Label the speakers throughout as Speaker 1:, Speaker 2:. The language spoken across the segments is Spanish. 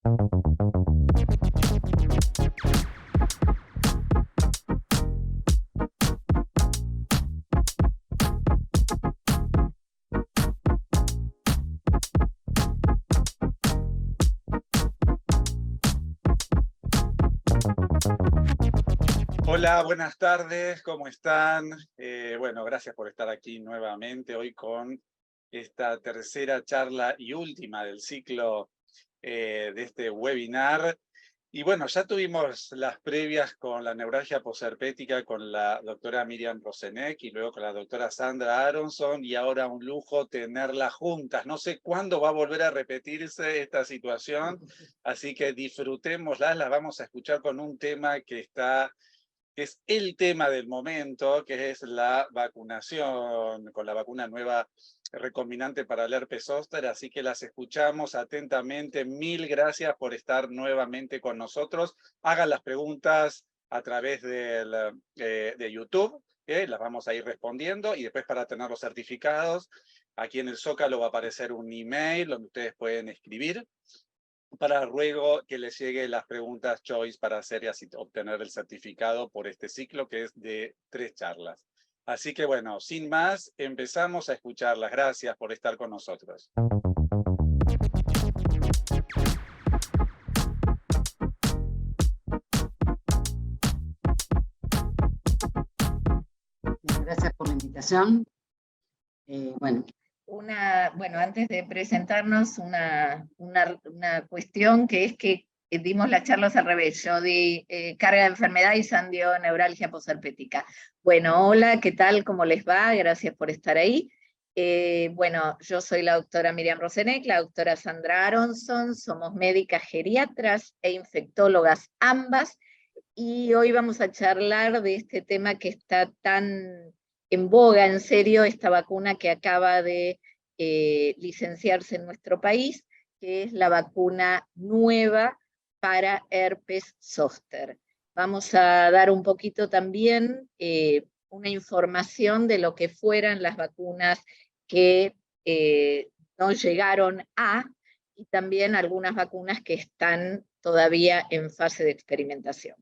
Speaker 1: Hola, buenas tardes, ¿cómo están? Bueno, gracias por estar aquí nuevamente hoy con esta tercera charla y última del ciclo de este webinar. Y bueno, ya tuvimos las previas con la neuralgia posherpética con la doctora Miriam Rozenek y luego con la doctora Sandra Aronson, y ahora un lujo tenerlas juntas. No sé cuándo va a volver a repetirse esta situación, así que disfrutémoslas, las vamos a escuchar con un tema que es el tema del momento, que es la vacunación con la vacuna nueva recombinante para el herpes zóster, así que las escuchamos atentamente. Mil gracias por estar nuevamente con nosotros. Hagan las preguntas a través de YouTube, las vamos a ir respondiendo, y después, para tener los certificados, aquí en el Zócalo va a aparecer un email donde ustedes pueden escribir para luego que les lleguen las preguntas choice para hacer y así obtener el certificado por este ciclo, que es de 3 charlas. Así que bueno, sin más, empezamos a escucharlas. Gracias por estar con nosotros.
Speaker 2: Gracias por la invitación.
Speaker 3: Bueno, antes de presentarnos, una cuestión que es que dimos las charlas al revés. Yo di carga de enfermedad y San dio neuralgia posherpética. Bueno, hola, ¿qué tal? ¿Cómo les va? Gracias por estar ahí. Bueno, yo soy la doctora Miriam Rozenek, la doctora Sandra Aronson, somos médicas geriatras e infectólogas ambas, y hoy vamos a charlar de este tema que está tan en boga, en serio, esta vacuna que acaba de licenciarse en nuestro país, que es la vacuna nueva para herpes zóster. Vamos a dar un poquito también una información de lo que fueran las vacunas que no llegaron a, y también algunas vacunas que están todavía en fase de experimentación.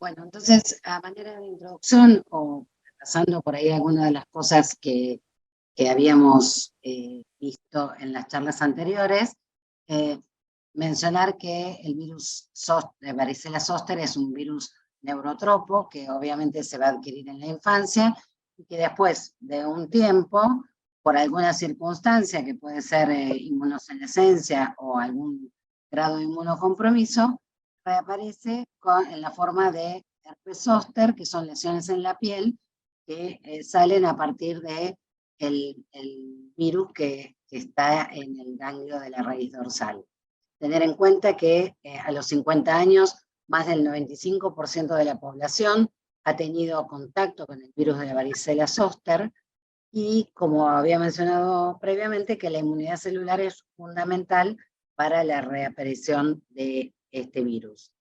Speaker 2: Bueno, entonces, a manera de introducción, o pasando por ahí algunas de las cosas que habíamos visto en las charlas anteriores, mencionar que el virus de varicela zóster es un virus neurotropo que obviamente se va a adquirir en la infancia y que después de un tiempo, por alguna circunstancia que puede ser inmunosenescencia o algún grado de inmunocompromiso, reaparece en la forma de herpes zóster, que son lesiones en la piel que salen a partir de el virus que está en el ganglio de la raíz dorsal. Tener en cuenta que a los 50 años, más del 95% de la población ha tenido contacto con el virus de la varicela zóster, y como había mencionado previamente, que la inmunidad celular es fundamental para la reaparición de este virus.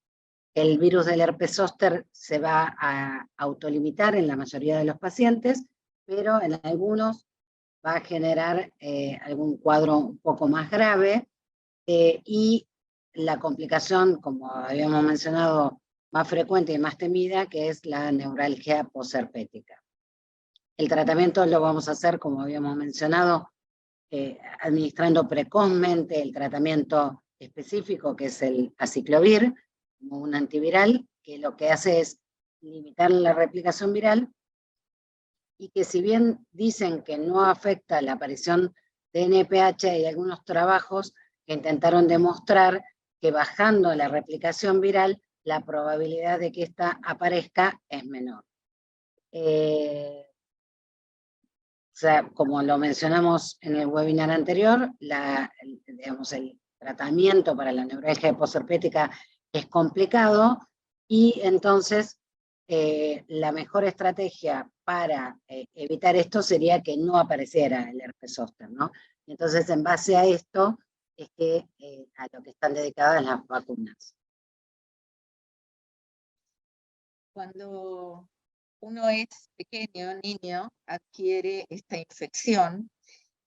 Speaker 2: El virus del herpes zóster se va a autolimitar en la mayoría de los pacientes, pero en algunos va a generar algún cuadro un poco más grave, y la complicación, como habíamos mencionado, más frecuente y más temida, que es la neuralgia posherpética. El tratamiento lo vamos a hacer, como habíamos mencionado, administrando precozmente el tratamiento específico, que es el aciclovir, como un antiviral, que lo que hace es limitar la replicación viral, y que, si bien dicen que no afecta la aparición de NPH, hay algunos trabajos que intentaron demostrar que bajando la replicación viral, la probabilidad de que ésta aparezca es menor. O sea, como lo mencionamos en el webinar anterior, digamos, el tratamiento para la neuralgia posherpética es complicado, y entonces la mejor estrategia para evitar esto sería que no apareciera el herpes zóster, ¿no? Entonces, en base a esto, es que a lo que están dedicadas las vacunas.
Speaker 3: Cuando uno es pequeño, niño, adquiere esta infección,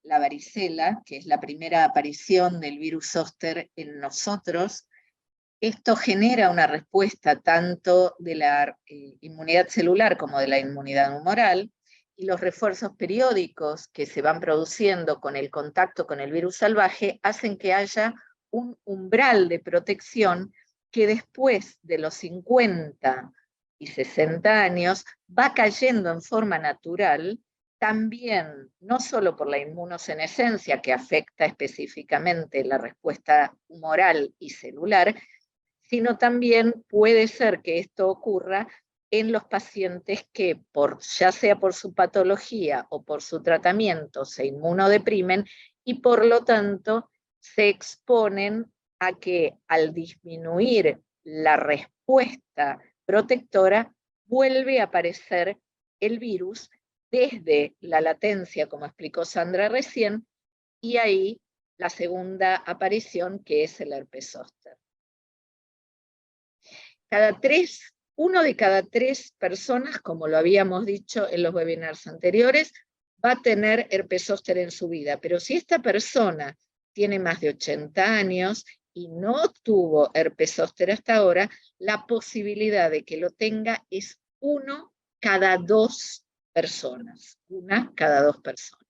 Speaker 3: la varicela, que es la primera aparición del virus zóster en nosotros, esto genera una respuesta tanto de la inmunidad celular como de la inmunidad humoral, y los refuerzos periódicos que se van produciendo con el contacto con el virus salvaje hacen que haya un umbral de protección que después de los 50 y 60 años va cayendo en forma natural, también no solo por la inmunosenescencia que afecta específicamente la respuesta humoral y celular, sino también puede ser que esto ocurra en los pacientes que, ya sea por su patología o por su tratamiento, se inmunodeprimen y por lo tanto se exponen a que al disminuir la respuesta protectora, vuelve a aparecer el virus desde la latencia, como explicó Sandra recién, y ahí la segunda aparición, que es el herpes zóster. Uno de cada 3 personas, como lo habíamos dicho en los webinars anteriores, va a tener herpes zóster en su vida, pero si esta persona tiene más de 80 años y no tuvo herpes zóster hasta ahora, la posibilidad de que lo tenga es 1 cada 2 personas. 1 cada 2 personas.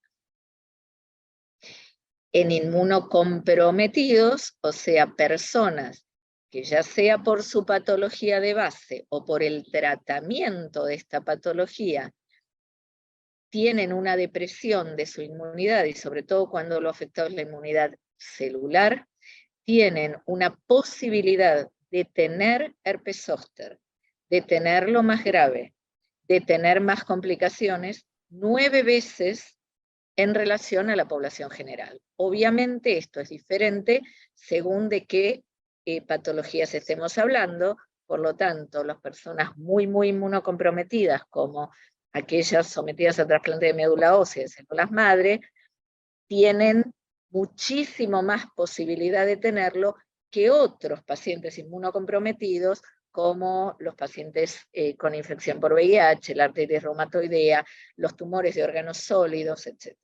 Speaker 3: En inmunocomprometidos, o sea, personas que ya sea por su patología de base o por el tratamiento de esta patología, tienen una depresión de su inmunidad, y sobre todo cuando lo afectado es la inmunidad celular, tienen una posibilidad de tener herpes zóster, de tenerlo más grave, de tener más complicaciones, 9 veces en relación a la población general. Obviamente esto es diferente según de qué patologías estemos hablando, por lo tanto, las personas muy inmunocomprometidas, como aquellas sometidas a trasplante de médula ósea de células madre, tienen muchísimo más posibilidad de tenerlo que otros pacientes inmunocomprometidos, como los pacientes con infección por VIH, la artritis reumatoidea, los tumores de órganos sólidos, etc.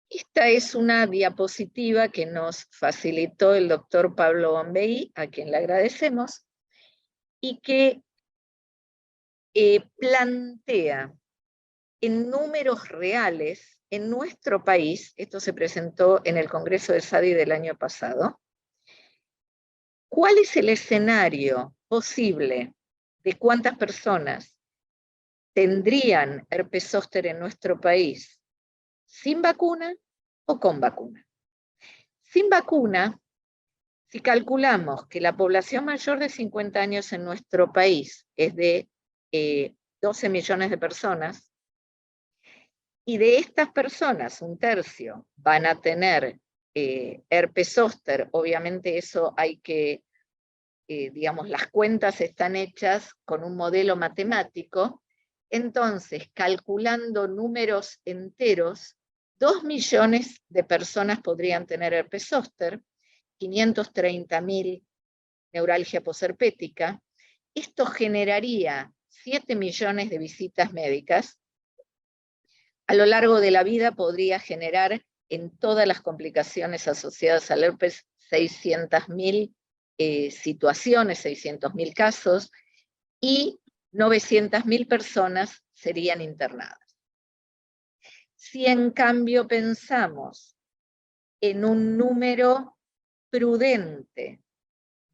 Speaker 3: Esta es una diapositiva que nos facilitó el doctor Pablo Bombey, a quien le agradecemos, y que plantea en números reales, en nuestro país, esto se presentó en el Congreso de SADI del año pasado, ¿cuál es el escenario posible de cuántas personas tendrían herpes zóster en nuestro país sin vacuna o con vacuna? Sin vacuna, si calculamos que la población mayor de 50 años en nuestro país es de 12 millones de personas, y de estas personas, 1/3 van a tener herpes zóster, obviamente eso hay que, digamos, las cuentas están hechas con un modelo matemático, entonces, calculando números enteros, 2 millones de personas podrían tener herpes zóster, 530.000 neuralgia posherpética. Esto generaría 7 millones de visitas médicas. A lo largo de la vida podría generar en todas las complicaciones asociadas al herpes 600.000 situaciones, 600.000 casos, y 900.000 personas serían internadas. Si en cambio pensamos en un número prudente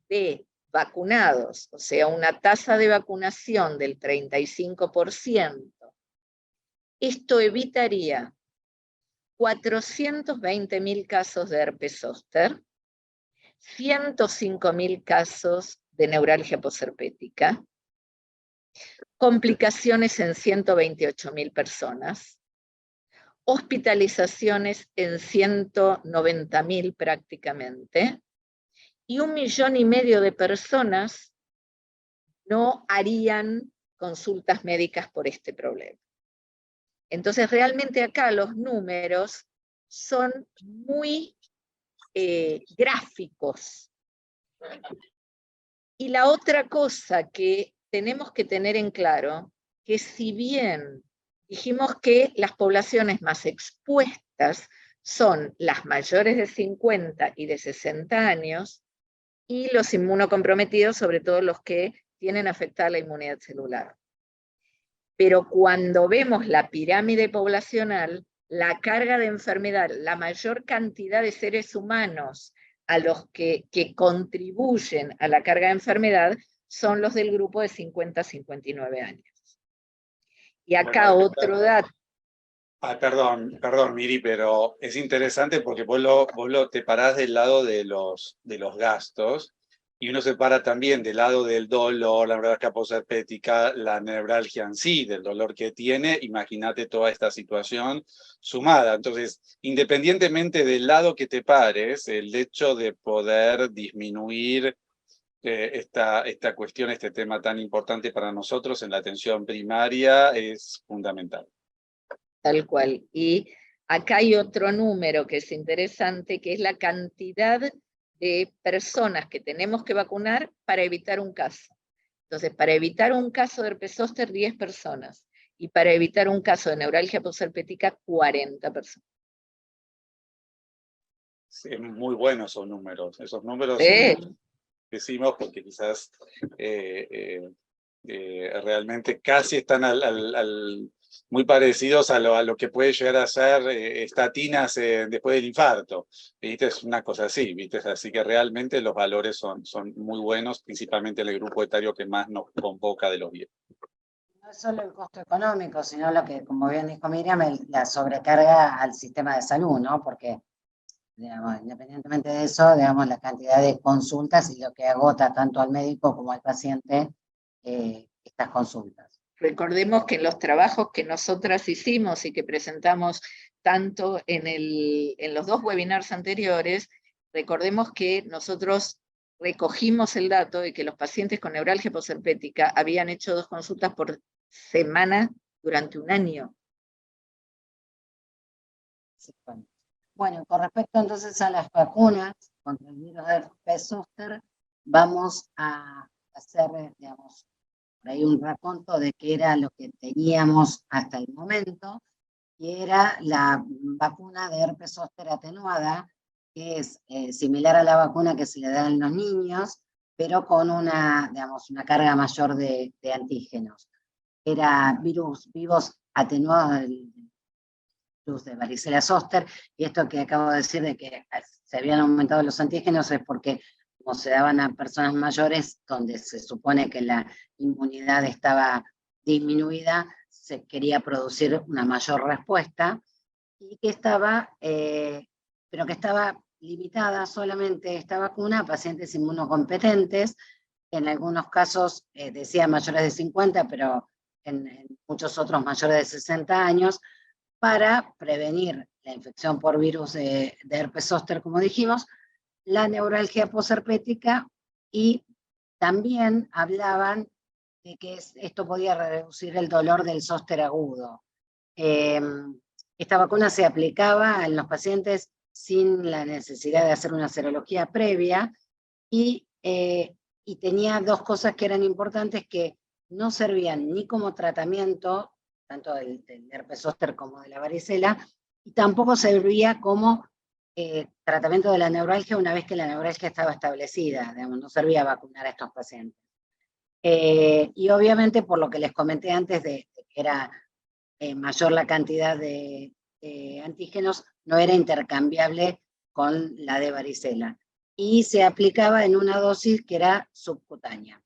Speaker 3: de vacunados, o sea, una tasa de vacunación del 35%, esto evitaría 420.000 casos de herpes zóster, 105.000 casos de neuralgia posherpética, complicaciones en 128.000 personas, hospitalizaciones en 190.000 prácticamente, y 1,5 millones de personas no harían consultas médicas por este problema. Entonces, realmente acá los números son muy gráficos. Y la otra cosa que tenemos que tener en claro, que si bien dijimos que las poblaciones más expuestas son las mayores de 50 y de 60 años, y los inmunocomprometidos, sobre todo los que tienen afectada la inmunidad celular. Pero cuando vemos la pirámide poblacional, la carga de enfermedad, la mayor cantidad de seres humanos a los que contribuyen a la carga de enfermedad son los del grupo de 50 a 59 años. Y acá
Speaker 1: Bueno,
Speaker 3: otro dato.
Speaker 1: perdón, Miri, pero es interesante porque vos te parás del lado de los gastos, y uno se para también del lado del dolor, la neuralgia posherpética, la neuralgia en sí, del dolor que tiene. Imagínate toda esta situación sumada. Entonces, independientemente del lado que te pares, el hecho de poder disminuir esta cuestión, este tema tan importante para nosotros en la atención primaria, es fundamental.
Speaker 3: Tal cual. Y acá hay otro número que es interesante, que es la cantidad de personas que tenemos que vacunar para evitar un caso. Entonces, para evitar un caso de herpes zóster, 10 personas. Y para evitar un caso de neuralgia posherpética, 40 personas.
Speaker 1: Sí, muy buenos esos números. Esos números decimos porque quizás realmente casi están muy parecidos a lo que puede llegar a ser estatinas después del infarto. ¿Viste? Es una cosa así, ¿viste? Así que realmente los valores son muy buenos, principalmente en el grupo etario que más nos convoca de los viejos.
Speaker 2: No es solo el costo económico, sino lo que, como bien dijo Miriam, la sobrecarga al sistema de salud, ¿no? Porque, digamos, independientemente de eso, digamos, la cantidad de consultas y lo que agota tanto al médico como al paciente estas consultas.
Speaker 3: Recordemos que en los trabajos que nosotras hicimos y que presentamos tanto en los 2 webinars anteriores, recordemos que nosotros recogimos el dato de que los pacientes con neuralgia posherpética habían hecho 2 consultas por semana durante un año.
Speaker 2: Sí, bueno, con respecto entonces a las vacunas contra el virus de herpes zóster, vamos a hacer, digamos, por ahí un raconto de qué era lo que teníamos hasta el momento, y era la vacuna de herpes zóster atenuada, que es similar a la vacuna que se le da a los niños, pero con una, digamos, una carga mayor de antígenos. Era virus vivos atenuados del virus de varicela zóster, y esto que acabo de decir de que se habían aumentado los antígenos es porque, como se daban a personas mayores, donde se supone que la inmunidad estaba disminuida, se quería producir una mayor respuesta, y que estaba, pero que estaba limitada solamente esta vacuna a pacientes inmunocompetentes, en algunos casos decía mayores de 50, pero en muchos otros mayores de 60 años, para prevenir la infección por virus de herpes zóster, como dijimos, la neuralgia posherpética, y también hablaban de que esto podía reducir el dolor del zóster agudo. Esta vacuna se aplicaba en los pacientes sin la necesidad de hacer una serología previa, y tenía 2 cosas que eran importantes, que no servían ni como tratamiento, tanto del herpes zóster como de la varicela, y tampoco servía como tratamiento de la neuralgia una vez que la neuralgia estaba establecida, digamos, no servía vacunar a estos pacientes. Y obviamente, por lo que les comenté antes de que era mayor la cantidad de antígenos, no era intercambiable con la de varicela, y se aplicaba en una dosis que era subcutánea.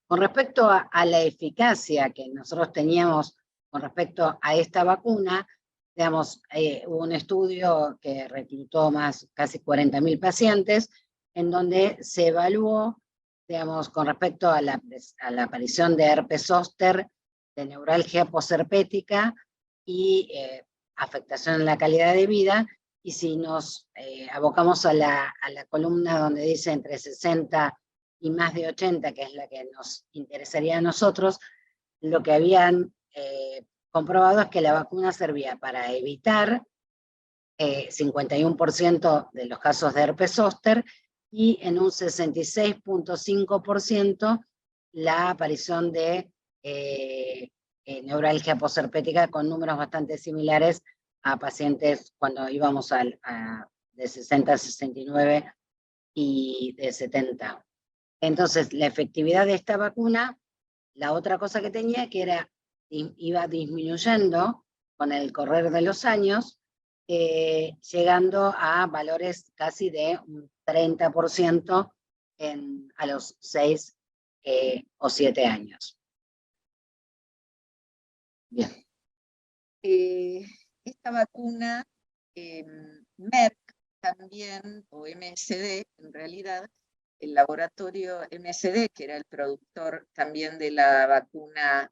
Speaker 2: Con respecto a la eficacia que nosotros teníamos con respecto a esta vacuna, digamos, hubo un estudio que reclutó casi 40.000 pacientes, en donde se evaluó, digamos, con respecto a la aparición de herpes zóster, de neuralgia posherpética y afectación en la calidad de vida. Y si nos abocamos a la columna donde dice entre 60 y más de 80, que es la que nos interesaría a nosotros, lo que habían comprobado es que la vacuna servía para evitar 51% de los casos de herpes zóster, y en un 66.5% la aparición de neuralgia posherpética con números bastante similares a pacientes cuando íbamos de 60 a 69 y de 70. Entonces, la efectividad de esta vacuna, la otra cosa que tenía, que era, iba disminuyendo con el correr de los años, llegando a valores casi de un 30% a los 6 o 7 años. Bien.
Speaker 3: Esta vacuna, Merck también, o MSD en realidad, el laboratorio MSD, que era el productor también de la vacuna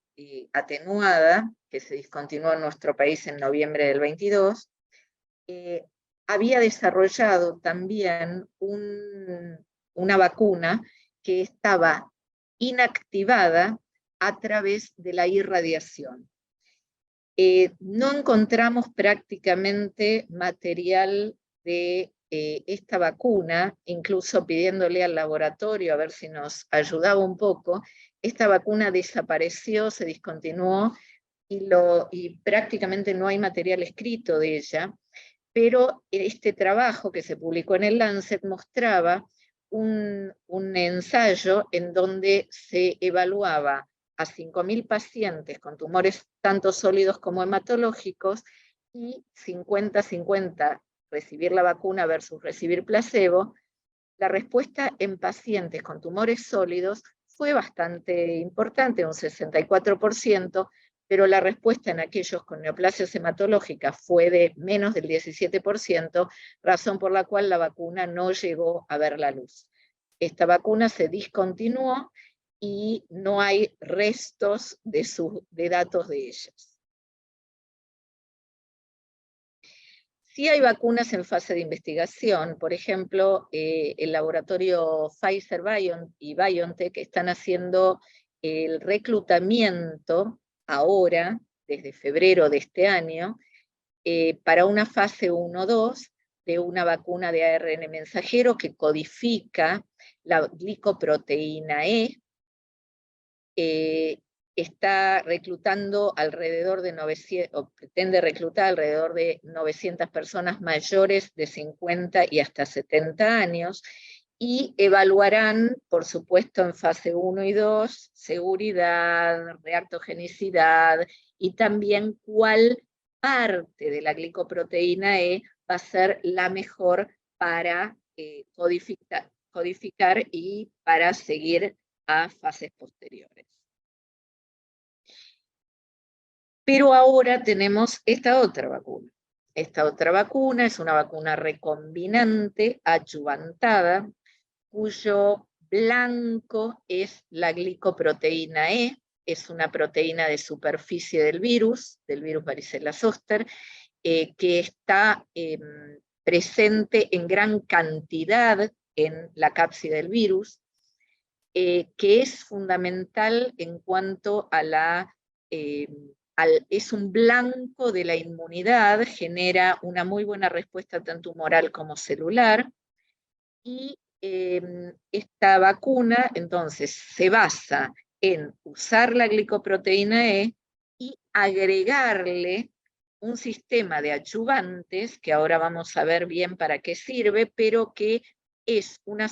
Speaker 3: atenuada, que se discontinuó en nuestro país en noviembre del 22, había desarrollado también una vacuna que estaba inactivada a través de la irradiación. No encontramos prácticamente material de esta vacuna, incluso pidiéndole al laboratorio a ver si nos ayudaba un poco. Esta vacuna desapareció, se discontinuó y prácticamente no hay material escrito de ella, pero este trabajo que se publicó en el Lancet mostraba un ensayo en donde se evaluaba a 5.000 pacientes con tumores tanto sólidos como hematológicos y 50-50 recibir la vacuna versus recibir placebo. La respuesta en pacientes con tumores sólidos fue bastante importante, un 64%, pero la respuesta en aquellos con neoplasias hematológicas fue de menos del 17%, razón por la cual la vacuna no llegó a ver la luz. Esta vacuna se discontinuó y no hay restos de datos de ellas. Sí hay vacunas en fase de investigación, por ejemplo, el laboratorio Pfizer y BioNTech están haciendo el reclutamiento ahora, desde febrero de este año, para una fase 1-2 de una vacuna de ARN mensajero que codifica la glicoproteína E. Está reclutando alrededor de 900, o pretende reclutar alrededor de 900 personas mayores de 50 y hasta 70 años, y evaluarán, por supuesto, en fase 1 y 2, seguridad, reactogenicidad, y también cuál parte de la glicoproteína E va a ser la mejor para codificar y para seguir a fases posteriores. Pero ahora tenemos esta otra vacuna. Esta otra vacuna es una vacuna recombinante, adyuvantada, cuyo blanco es la glicoproteína E, es una proteína de superficie del virus varicela zoster, que está presente en gran cantidad en la cápside del virus, que es fundamental en cuanto a es un blanco de la inmunidad, genera una muy buena respuesta tanto humoral como celular, y esta vacuna entonces se basa en usar la glicoproteína E y agregarle un sistema de adyuvantes, que ahora vamos a ver bien para qué sirve, pero que es una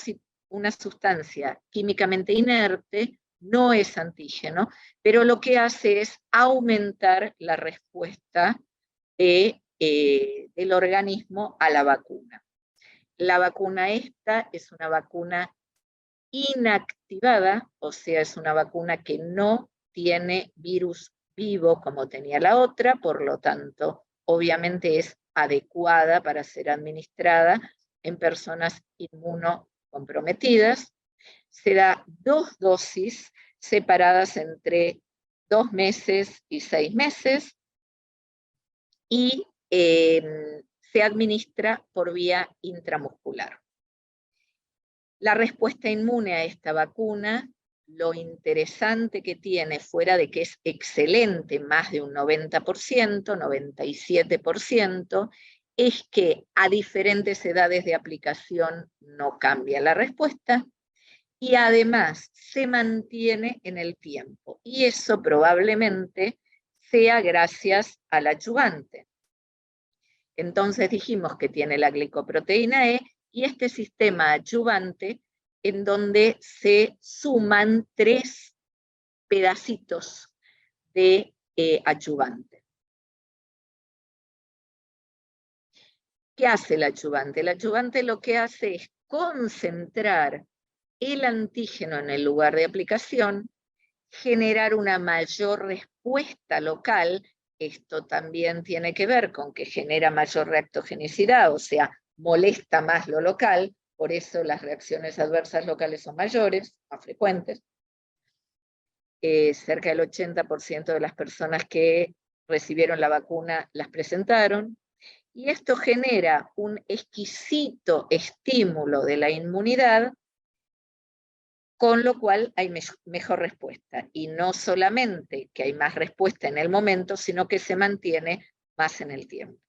Speaker 3: sustancia químicamente inerte, no es antígeno, pero lo que hace es aumentar la respuesta del organismo a la vacuna. La vacuna esta es una vacuna inactivada, o sea, es una vacuna que no tiene virus vivo como tenía la otra, por lo tanto, obviamente es adecuada para ser administrada en personas inmunocomprometidas. Se da 2 dosis separadas entre 2 meses y 6 meses, y se administra por vía intramuscular. La respuesta inmune a esta vacuna, lo interesante que tiene, fuera de que es excelente, más de un 90%, 97%, es que a diferentes edades de aplicación no cambia la respuesta, y además se mantiene en el tiempo. Y eso probablemente sea gracias al adyuvante. Entonces dijimos que tiene la glicoproteína E y este sistema adyuvante en donde se suman 3 pedacitos de adyuvante. ¿Qué hace el adyuvante? El adyuvante lo que hace es concentrar el antígeno en el lugar de aplicación, generar una mayor respuesta local. Esto también tiene que ver con que genera mayor reactogenicidad, o sea, molesta más lo local, por eso las reacciones adversas locales son mayores, más frecuentes. Cerca del 80% de las personas que recibieron la vacuna las presentaron, y esto genera un exquisito estímulo de la inmunidad, con lo cual hay mejor respuesta. Y no solamente que hay más respuesta en el momento, sino que se mantiene más en el tiempo.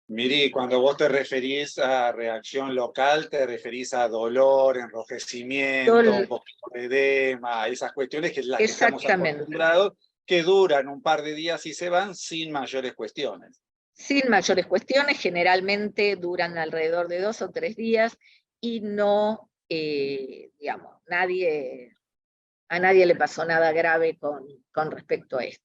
Speaker 1: Miri, cuando vos te referís a reacción local, te referís a dolor, enrojecimiento, un poquito de edema, esas cuestiones que es las que estamos acostumbrados, que duran un par de días y se van sin mayores cuestiones.
Speaker 3: Sin mayores cuestiones, generalmente duran alrededor de 2 o 3 días y no, digamos, a nadie le pasó nada grave con respecto a esto.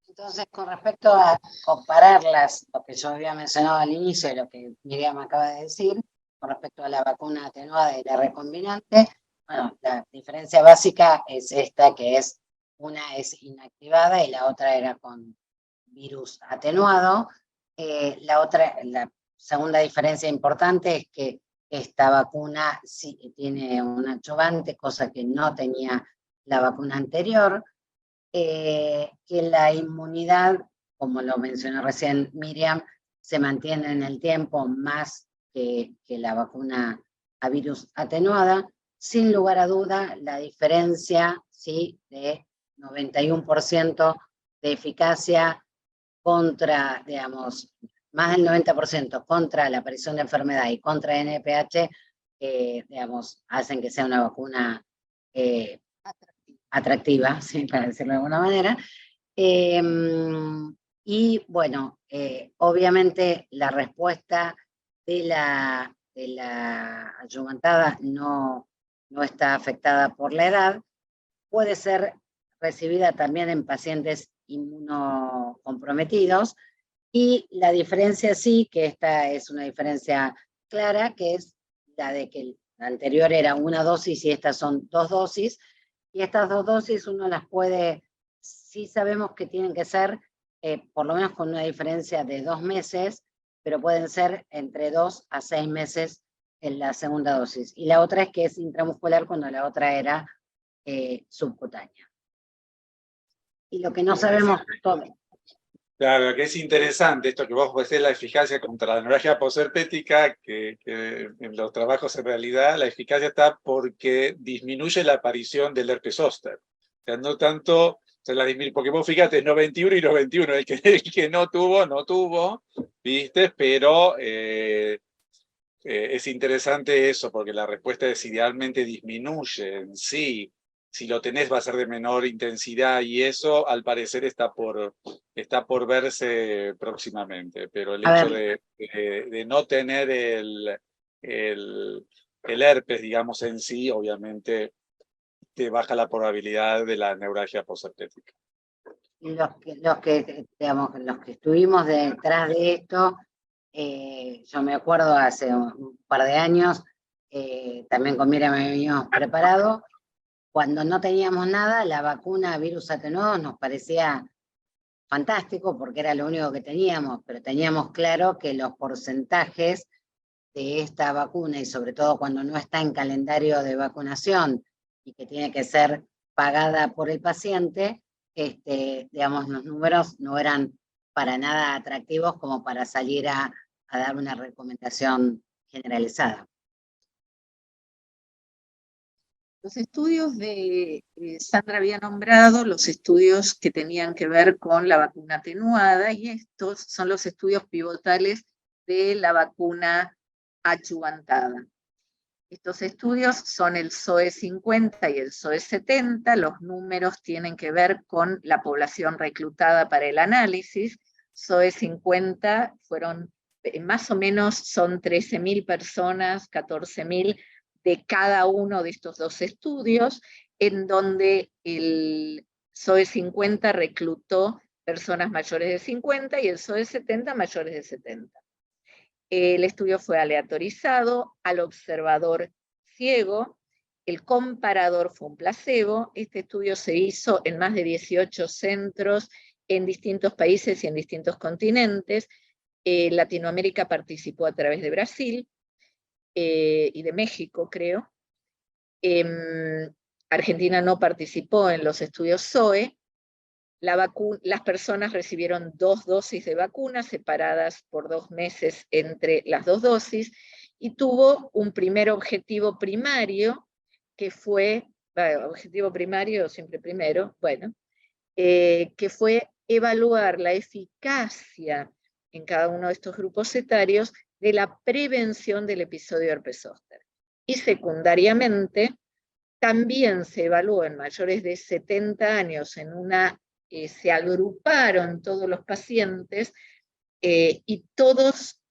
Speaker 2: Entonces, con respecto a compararlas, lo que yo había mencionado al inicio y lo que Miriam acaba de decir, con respecto a la vacuna atenuada y la recombinante, bueno, la diferencia básica es esta, que es una es inactivada y la otra era con virus atenuado. La segunda diferencia importante es que esta vacuna sí tiene un adyuvante, cosa que no tenía la vacuna anterior. Que la inmunidad, como lo mencionó recién Miriam, se mantiene en el tiempo más que la vacuna a virus atenuada. Sin lugar a duda, la diferencia, ¿sí?, de 91% de eficacia contra, digamos, más del 90% contra la aparición de enfermedad y contra NPH, digamos, hacen que sea una vacuna atractiva, ¿sí?, para decirlo de alguna manera. Y bueno, obviamente la respuesta de la adyuvantada no está afectada por la edad, puede ser recibida también en pacientes inmunocomprometidos, y la diferencia sí, que esta es una diferencia clara, que es la de que la anterior era una dosis y estas son 2 dosis, y estas 2 dosis uno las puede, sí sabemos que tienen que ser por lo menos con una diferencia de 2 meses, pero pueden ser entre 2 a 6 meses en la segunda dosis. Y la otra es que es intramuscular cuando la otra era subcutánea. Y lo que no sabemos todo.
Speaker 1: Claro, que es interesante esto que vos ves, la eficacia contra la neuralgia posherpética, que en los trabajos en realidad la eficacia está porque disminuye la aparición del herpes zóster. O sea, no tanto, porque vos fíjate, 91 y 91, el que no tuvo, ¿viste? Pero es interesante eso, porque la respuesta idealmente disminuye en sí. Si lo tenés va a ser de menor intensidad y eso al parecer está por verse próximamente, pero el hecho de no tener el herpes, digamos, en sí, obviamente te baja la probabilidad de la neuralgia posherpética.
Speaker 2: Los que estuvimos detrás de esto, yo me acuerdo hace un par de años, también con Miriam me habíamos preparado. Cuando no teníamos nada, la vacuna virus atenuado nos parecía fantástico porque era lo único que teníamos, pero teníamos claro que los porcentajes de esta vacuna, y sobre todo cuando no está en calendario de vacunación y que tiene que ser pagada por el paciente, digamos, los números no eran para nada atractivos como para salir a dar una recomendación generalizada.
Speaker 3: Los estudios de Sandra había nombrado los estudios que tenían que ver con la vacuna atenuada, y estos son los estudios pivotales de la vacuna adyuvantada. Estos estudios son el SOE 50 y el SOE 70, los números tienen que ver con la población reclutada para el análisis. SOE 50 fueron, más o menos son 13.000 personas, 14.000 de cada uno de estos dos estudios, en donde el SOE 50 reclutó personas mayores de 50 y el SOE 70 mayores de 70. El estudio fue aleatorizado al observador ciego, el comparador fue un placebo. Este estudio se hizo en más de 18 centros en distintos países y en distintos continentes. Latinoamérica participó a través de Brasil y de México, creo. Argentina no participó en los estudios SOE. Las personas recibieron 2 dosis de vacuna separadas por 2 meses entre las 2 dosis y tuvo un primer objetivo primario que fue, objetivo primario siempre primero, bueno, que fue evaluar la eficacia en cada uno de estos grupos etarios de la prevención del episodio de herpes zóster. Y secundariamente, también se evaluó en mayores de 70 años en una se agruparon todos los pacientes y todos,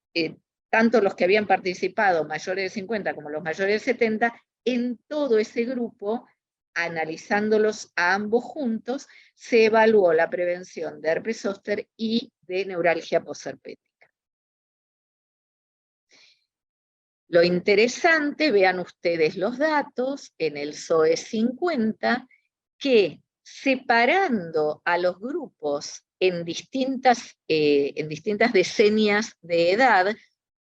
Speaker 3: tanto los que habían participado mayores de 50 como los mayores de 70, en todo ese grupo, analizándolos a ambos juntos, se evaluó la prevención de herpes zóster y de neuralgia posherpética. Lo interesante, vean ustedes los datos, en el SOE 50, que separando a los grupos en distintas decenias de edad,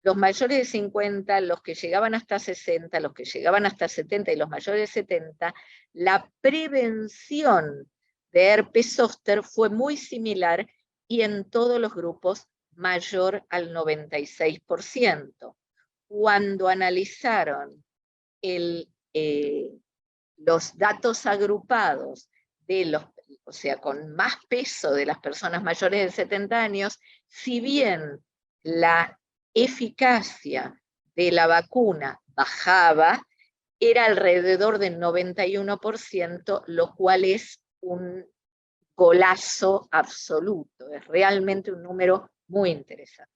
Speaker 3: los mayores de 50, los que llegaban hasta 60, los que llegaban hasta 70 y los mayores de 70, la prevención de herpes zóster fue muy similar y en todos los grupos mayor al 96%. Cuando analizaron los datos agrupados o sea, con más peso de las personas mayores de 70 años, si bien la eficacia de la vacuna bajaba, era alrededor del 91%, lo cual es un golazo absoluto, es realmente un número muy interesante.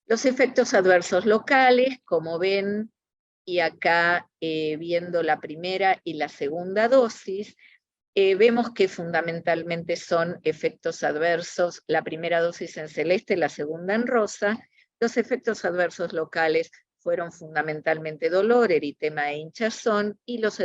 Speaker 3: Los efectos adversos locales, como ven, y acá viendo la primera y la segunda dosis, vemos que fundamentalmente son efectos adversos, la primera dosis en celeste, la segunda en rosa. Los efectos adversos locales fueron fundamentalmente dolor, eritema e hinchazón, y los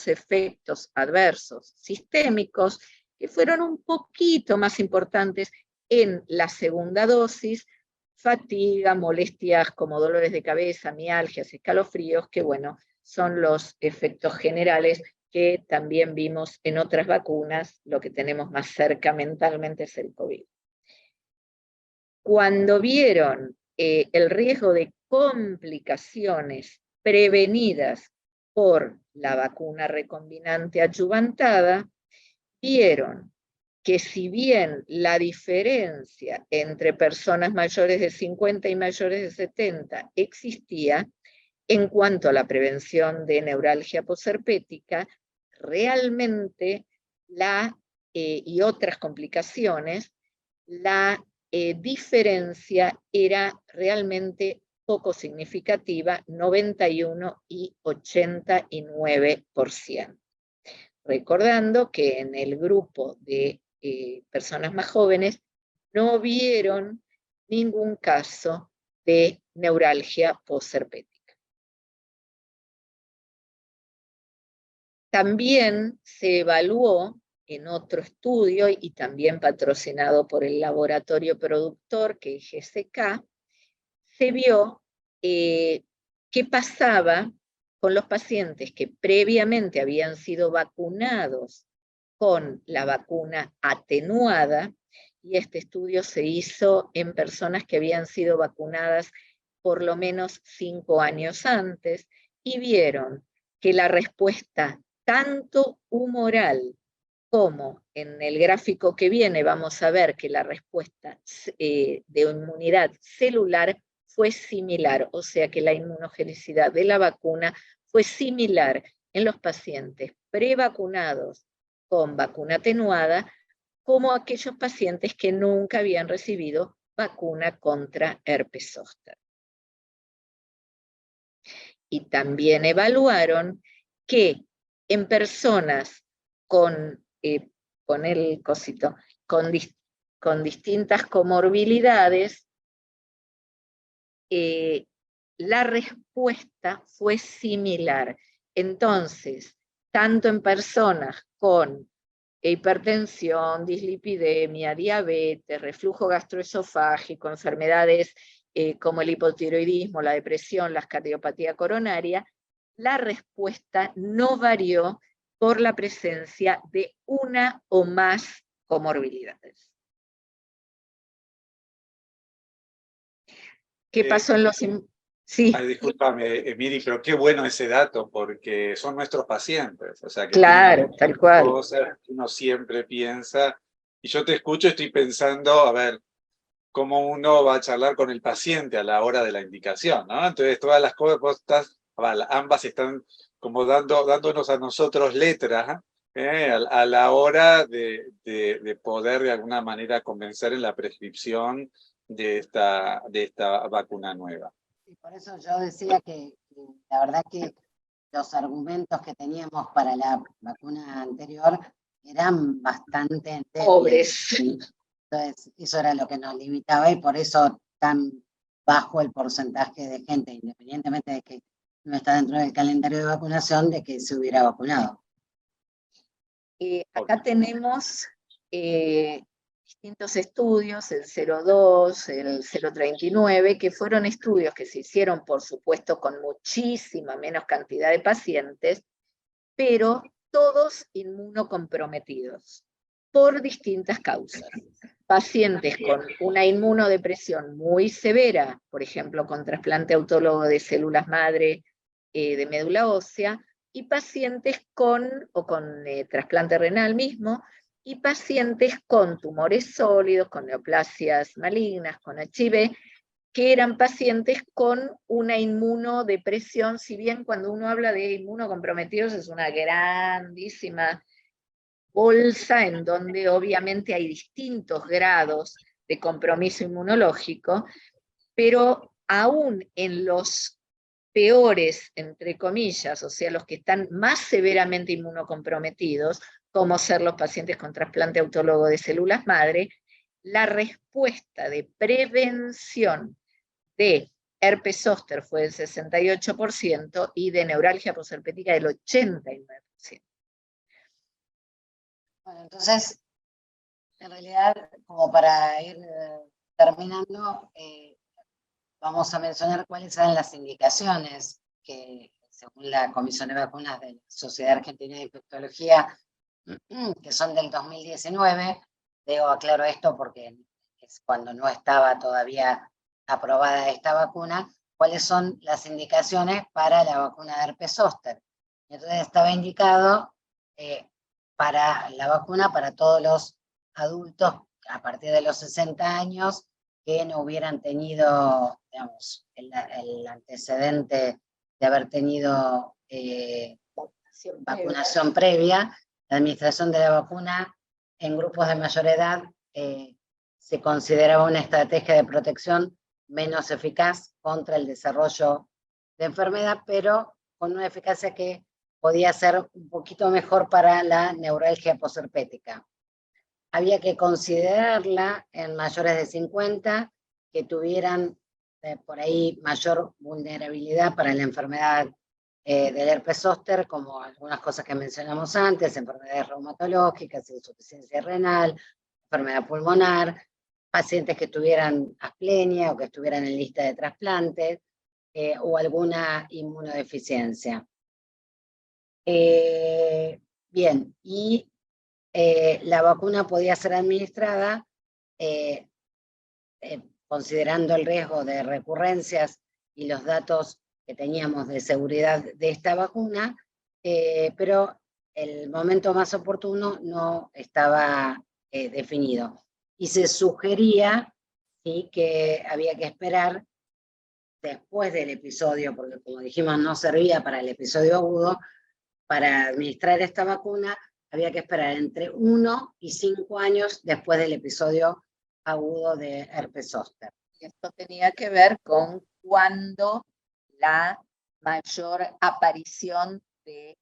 Speaker 3: efectos adversos sistémicos, que fueron un poquito más importantes en la segunda dosis, fatiga, molestias como dolores de cabeza, mialgias, escalofríos, que bueno, son los efectos generales que también vimos en otras vacunas. Lo que tenemos más cerca mentalmente es el COVID. Cuando vieron el riesgo de complicaciones prevenidas por la vacuna recombinante adyuvantada, vieron que si bien la diferencia entre personas mayores de 50 y mayores de 70 existía, en cuanto a la prevención de neuralgia posherpética, realmente y otras complicaciones, la diferencia era realmente poco significativa, 91 y 89%. Recordando que en el grupo de personas más jóvenes no vieron ningún caso de neuralgia posherpética. También se evaluó en otro estudio, y también patrocinado por el laboratorio productor, que es GSK, se vio qué pasaba con los pacientes que previamente habían sido vacunados con la vacuna atenuada, y este estudio se hizo en personas que habían sido vacunadas por lo menos 5 años antes, y vieron que la respuesta tanto humoral como en el gráfico que viene vamos a ver que la respuesta de inmunidad celular fue similar, o sea que la inmunogenicidad de la vacuna fue similar en los pacientes prevacunados con vacuna atenuada como aquellos pacientes que nunca habían recibido vacuna contra herpes zóster. Y también evaluaron que en personas con distintas comorbilidades, la respuesta fue similar. Entonces, tanto en personas con hipertensión, dislipidemia, diabetes, reflujo gastroesofágico, enfermedades como el hipotiroidismo, la depresión, la cardiopatía coronaria, la respuesta no varió por la presencia de una o más comorbilidades. ¿Qué pasó en los... Sí.
Speaker 1: Ay, discúlpame, Miri, pero qué bueno ese dato, porque son nuestros pacientes. O sea, que
Speaker 3: claro, tal cual.
Speaker 1: Cosas que uno siempre piensa. Y yo te escucho y estoy pensando, a ver, cómo uno va a charlar con el paciente a la hora de la indicación, ¿no? Entonces, todas las cosas, ambas están como dándonos a nosotros letras, a la hora de poder de alguna manera convencer en la prescripción de esta vacuna nueva.
Speaker 2: Y por eso yo decía que la verdad que los argumentos que teníamos para la vacuna anterior eran bastante
Speaker 3: pobres.
Speaker 2: Entonces, eso era lo que nos limitaba y por eso tan bajo el porcentaje de gente, independientemente de que no está dentro del calendario de vacunación, de que se hubiera vacunado.
Speaker 3: Acá tenemos distintos estudios, el 02, el 039, que fueron estudios que se hicieron, por supuesto, con muchísima menos cantidad de pacientes, pero todos inmunocomprometidos, por distintas causas. Pacientes con una inmunodepresión muy severa, por ejemplo, con trasplante autólogo de células madre de médula ósea, y pacientes con trasplante renal mismo, y pacientes con tumores sólidos, con neoplasias malignas, con HIV, que eran pacientes con una inmunodepresión, si bien cuando uno habla de inmunocomprometidos es una grandísima bolsa en donde obviamente hay distintos grados de compromiso inmunológico, pero aún en los peores, entre comillas, o sea, los que están más severamente inmunocomprometidos, como ser los pacientes con trasplante autólogo de células madre, la respuesta de prevención de herpes zóster fue del 68% y de neuralgia posherpética del 89%.
Speaker 2: Bueno, entonces, en realidad, como para ir terminando, vamos a mencionar cuáles eran las indicaciones que, según la Comisión de Vacunas de la Sociedad Argentina de Infectología, que son del 2019, aclaro esto porque es cuando no estaba todavía aprobada esta vacuna, cuáles son las indicaciones para la vacuna de herpes zóster. Entonces estaba indicado para la vacuna para todos los adultos a partir de los 60 años que no hubieran tenido, digamos, el antecedente de haber tenido vacunación previa. La administración de la vacuna en grupos de mayor edad se consideraba una estrategia de protección menos eficaz contra el desarrollo de enfermedad, pero con una eficacia que podía ser un poquito mejor para la neuralgia posherpética. Había que considerarla en mayores de 50 que tuvieran por ahí mayor vulnerabilidad para la enfermedad del herpes zóster, como algunas cosas que mencionamos antes, enfermedades reumatológicas, insuficiencia renal, enfermedad pulmonar, pacientes que tuvieran asplenia o que estuvieran en lista de trasplantes o alguna inmunodeficiencia. Bien, y la vacuna podía ser administrada considerando el riesgo de recurrencias y los datos que teníamos de seguridad de esta vacuna, pero el momento más oportuno no estaba definido. Y se sugería, ¿sí?, que había que esperar después del episodio, porque como dijimos no servía para el episodio agudo, para administrar esta vacuna había que esperar entre 1 y 5 años después del episodio agudo de herpes zóster.
Speaker 3: Y esto tenía que ver con cuándo la mayor aparición de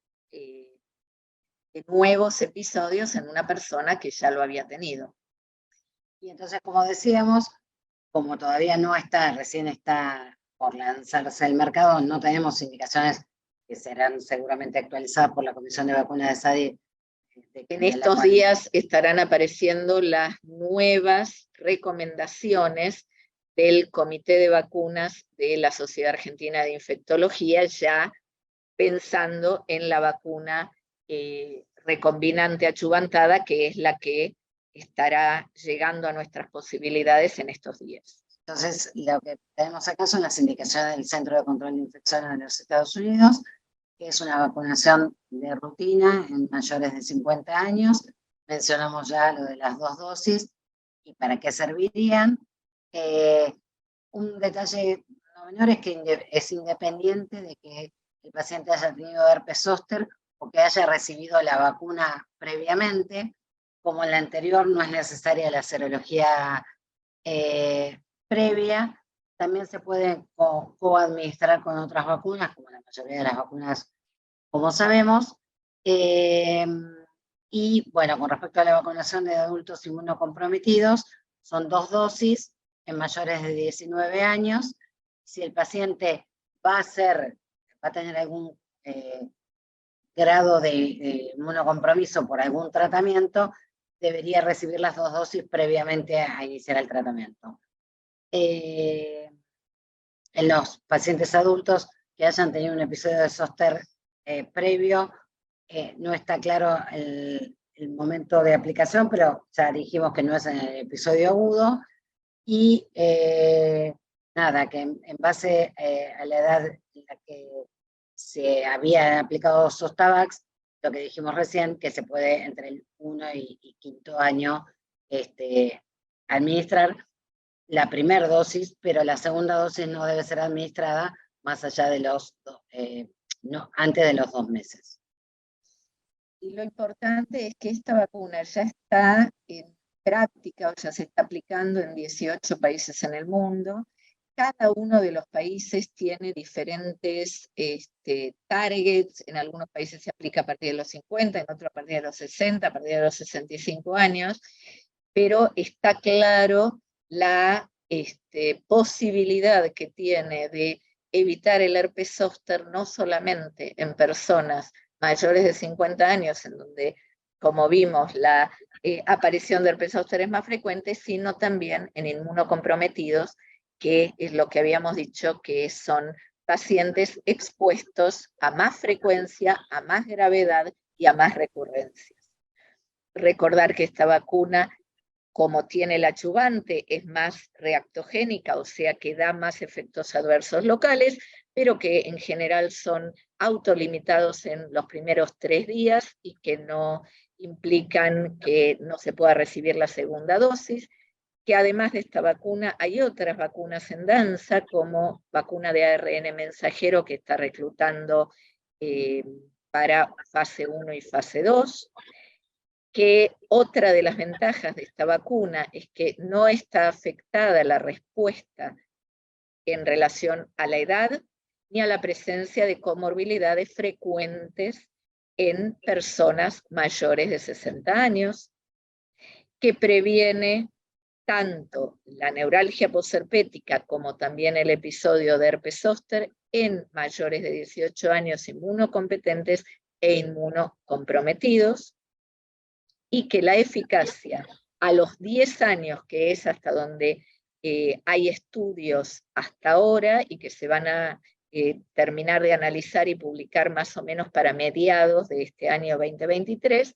Speaker 3: nuevos episodios en una persona que ya lo había tenido.
Speaker 2: Y entonces, como decíamos, como todavía no está, recién está por lanzarse al mercado, no tenemos indicaciones que serán seguramente actualizadas por la Comisión de Vacunas de SADI.
Speaker 3: En estos días estarán apareciendo las nuevas recomendaciones del Comité de Vacunas de la Sociedad Argentina de Infectología, ya pensando en la vacuna recombinante achuvantada, que es la que estará llegando a nuestras posibilidades en estos días.
Speaker 2: Entonces, lo que tenemos acá son las indicaciones del Centro de Control de Infecciones de los Estados Unidos, que es una vacunación de rutina en mayores de 50 años. Mencionamos ya lo de las 2 dosis y para qué servirían. Un detalle no menor es que es independiente de que el paciente haya tenido herpes zóster o que haya recibido la vacuna previamente. Como en la anterior no es necesaria la serología previa, también se puede coadministrar con otras vacunas, como la mayoría de las vacunas, como sabemos. Y bueno, con respecto a la vacunación de adultos inmunocomprometidos, son 2 dosis en mayores de 19 años. Si el paciente va a tener algún grado de inmunocompromiso por algún tratamiento, debería recibir las 2 dosis previamente a iniciar el tratamiento. En los pacientes adultos que hayan tenido un episodio de zóster previo, no está claro el momento de aplicación, pero ya dijimos que no es en el episodio agudo. Y nada, que en base a la edad en la que se había aplicado Zostavax, lo que dijimos recién, que se puede entre el 1 y 5º año administrar la primera dosis, pero la segunda dosis no debe ser administrada más allá de antes de los 2 meses.
Speaker 3: Y lo importante es que esta vacuna ya está en práctica, o ya se está aplicando en 18 países en el mundo. Cada uno de los países tiene diferentes targets. En algunos países se aplica a partir de los 50, en otros a partir de los 60, a partir de los 65 años, pero está claro la posibilidad que tiene de evitar el herpes zóster no solamente en personas mayores de 50 años, en donde, como vimos, la aparición de herpes zóster es más frecuente, sino también en inmunocomprometidos, que es lo que habíamos dicho, que son pacientes expuestos a más frecuencia, a más gravedad y a más recurrencias. Recordar que esta vacuna, como tiene el adyuvante, es más reactogénica, o sea que da más efectos adversos locales, pero que en general son autolimitados en los primeros 3 días y que no implican que no se pueda recibir la segunda dosis, que además de esta vacuna hay otras vacunas en danza, como vacuna de ARN mensajero que está reclutando para fase 1 y fase 2, que otra de las ventajas de esta vacuna es que no está afectada la respuesta en relación a la edad ni a la presencia de comorbilidades frecuentes en personas mayores de 60 años, que previene tanto la neuralgia posherpética como también el episodio de herpes zóster en mayores de 18 años inmunocompetentes e inmunocomprometidos, y que la eficacia a los 10 años, que es hasta donde hay estudios hasta ahora y que se van a terminar de analizar y publicar más o menos para mediados de este año 2023,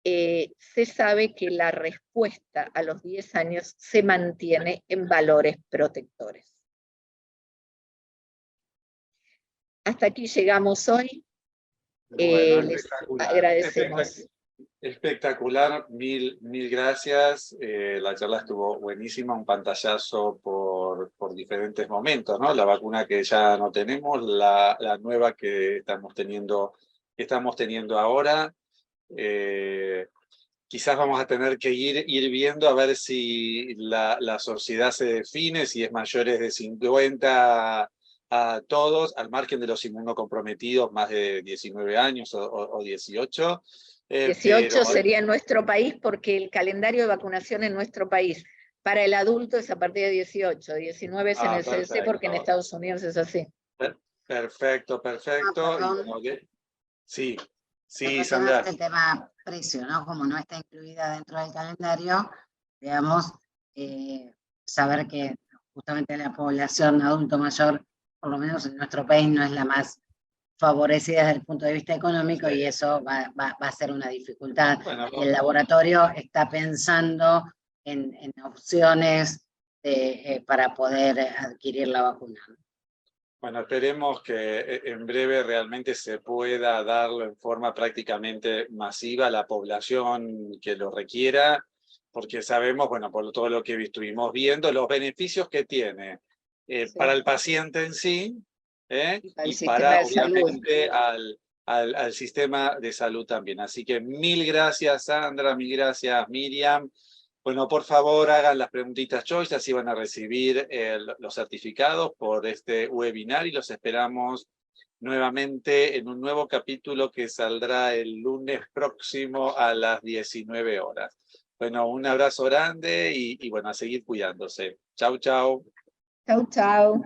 Speaker 3: se sabe que la respuesta a los 10 años se mantiene en valores protectores. Hasta aquí llegamos hoy.
Speaker 1: Bueno,
Speaker 3: Les agradecemos.
Speaker 1: Espectacular, mil gracias. La charla estuvo buenísima, un pantallazo por por diferentes momentos, ¿no? La vacuna que ya no tenemos, la nueva que estamos teniendo ahora. Quizás vamos a tener que ir viendo a ver si la sociedad se define, si es mayores de 50 a todos, al margen de los inmunocomprometidos, más de 19 años o 18.
Speaker 3: 18 sería en nuestro país, porque el calendario de vacunación en nuestro país para el adulto es a partir de 18, 19 es en el CDC, porque en Estados Unidos es así.
Speaker 1: Perfecto. Sí,
Speaker 2: Sandra.
Speaker 1: Sandra.
Speaker 2: El tema precio, ¿no? Como no está incluida dentro del calendario, digamos, saber que justamente la población adulto mayor, por lo menos en nuestro país, no es la más favorecida desde el punto de vista económico, sí. Y eso va a ser una dificultad. Bueno, y el laboratorio está pensando en opciones para poder adquirir la vacuna.
Speaker 1: Bueno, esperemos que en breve realmente se pueda darlo en forma prácticamente masiva a la población que lo requiera, porque sabemos, bueno, por todo lo que estuvimos viendo, los beneficios que tiene sí. Para el paciente en sí, y para, obviamente, al sistema de salud también. Así que mil gracias, Sandra, mil gracias, Miriam. Bueno, por favor, hagan las preguntitas choice, así van a recibir los certificados por este webinar y los esperamos nuevamente en un nuevo capítulo que saldrá el lunes próximo a las 19 horas. Bueno, un abrazo grande y bueno, a seguir cuidándose. Chau, chau.
Speaker 3: Chau, chau.